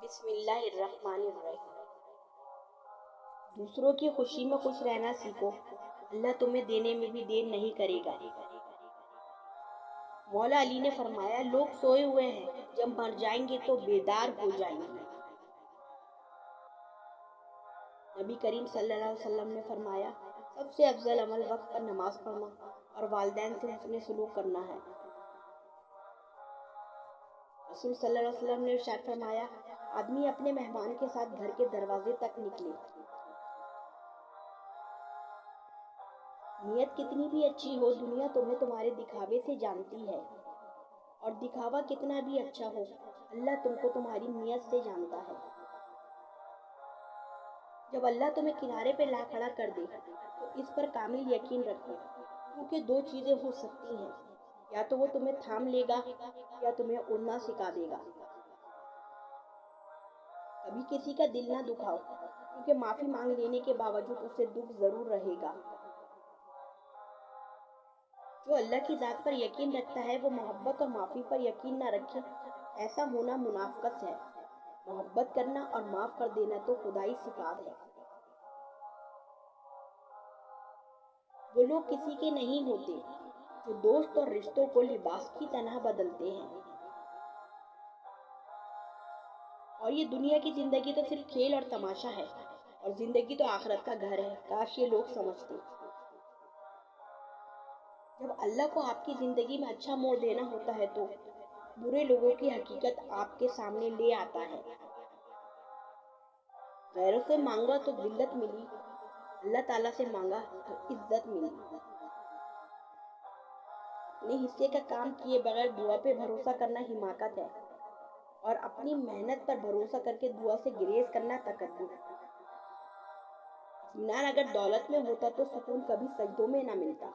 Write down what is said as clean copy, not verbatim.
بسم اللہ الرحمن الرحیم۔ دوسروں کی خوشی میں خوش رہنا سیکھو، اللہ تمہیں دینے میں بھی دیر نہیں کرے گا۔ مولا علی نے فرمایا، لوگ سوئے ہوئے ہیں، جب مر جائیں گے تو بیدار ہو جائیں گے۔ نبی کریم صلی اللہ علیہ وسلم نے فرمایا، سب سے افضل عمل وقت پر نماز پڑھنا اور والدین سے حسن سلوک کرنا ہے۔ رسول صلی اللہ علیہ وسلم نے ارشاد فرمایا، آدمی اپنے مہمان کے ساتھ گھر کے دروازے تک نکلے، نیت کتنی بھی اچھی ہو، دنیا تمہیں تمہارے دکھاوے سے جانتی ہے، اور دکھاوا کتنا بھی اچھا ہو، اللہ تم کو تمہاری نیت سے جانتا ہے۔ جب اللہ تمہیں کنارے پہ لا کھڑا کر دے تو اس پر کامل یقین رکھو، کیونکہ دو چیزیں ہو سکتی ہیں، یا تو وہ تمہیں تھام لے گا یا تمہیں اڑنا سکھا دے گا۔ کبھی کسی کا دل نہ دکھاؤ، کیونکہ معافی مانگ لینے کے باوجود اسے دکھ ضرور رہے گا۔ جو اللہ کی ذات پر یقین رکھتا ہے وہ محبت اور معافی پر یقین نہ رکھے، ایسا ہونا منافقت ہے۔ محبت کرنا اور معاف کر دینا تو خدائی صفات ہے۔ وہ لوگ کسی کے نہیں ہوتے جو دوست اور رشتوں کو لباس کی طرح بدلتے ہیں، اور یہ دنیا کی زندگی تو صرف کھیل اور تماشا ہے، اور زندگی تو آخرت کا گھر ہے۔ کاش یہ لوگ سمجھتے۔ جب اللہ کو آپ کی زندگی میں اچھا موڑ دینا ہوتا ہے تو برے لوگوں کی حقیقت آپ کے سامنے لے آتا ہے۔ غیروں سے مانگا تو ذلت ملی، اللہ تعالیٰ سے مانگا تو عزت ملی۔ اپنے حصے کا کام کیے بغیر دعا پہ بھروسہ کرنا حماقت ہے، اور اپنی محنت پر بھروسہ کر کے دعا سے گریز کرنا تکبر۔ اطمینان اگر دولت میں ہوتا تو سکون کبھی سجدوں میں نہ ملتا۔